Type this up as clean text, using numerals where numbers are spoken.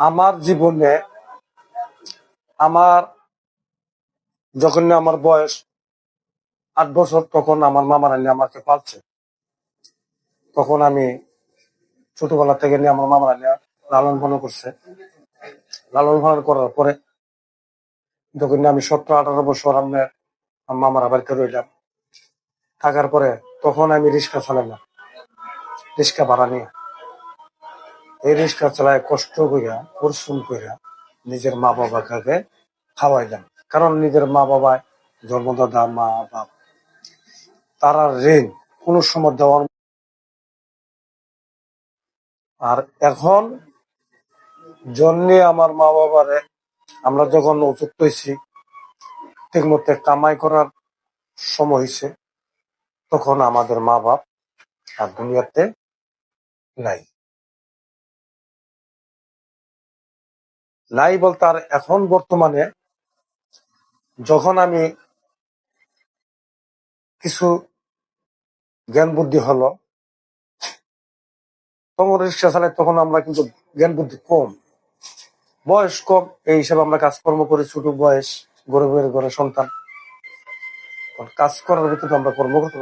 আমার জীবনে আমার যখন আমার বয়স 8 বছর, তখন আমার মামারা নিয়ে আমাকে পালছে। তখন আমি ছোটবেলা থেকে নিয়ে আমার মামারা নিয়ে লালন পালন করছে। লালন পালন করার পরে যখন আমি 17-18 বছর আমার মামারা বাড়িতে রইলাম, থাকার পরে তখন আমি রিক্সা চালাইলাম, রিক্সা ভাড়া নিয়ে। এই রিক্সা চালায় কষ্ট কইরা, পরিশ্রম কইরা নিজের মা বাবাকে খাওয়াইলাম। কারণ নিজের মা বাবায় জন্মদাতা মা বাপ, তারা ঋণ কোনো সময় দেওয়ার। আর এখন জন্যে আমার মা বাবারে আমরা যখন উপযুক্ত হয়েছি, ঠিক মতো কামাই করার সময় হয়েছে, তখন আমাদের মা বাপ আর দুনিয়াতে নাই। নাই বলতে আর এখন বর্তমানে যখন আমি কিছু জ্ঞান বুদ্ধি হলো, তখন রিক্সা চালাই, তখন আমরা কিন্তু জ্ঞান বুদ্ধি কম, বয়স কম, এই হিসাবে আমরা কাজকর্ম করি। ছোট বয়স, গরিবের ঘরে সন্তান, কাজ করার ভিতরে আমরা কর্ম করতে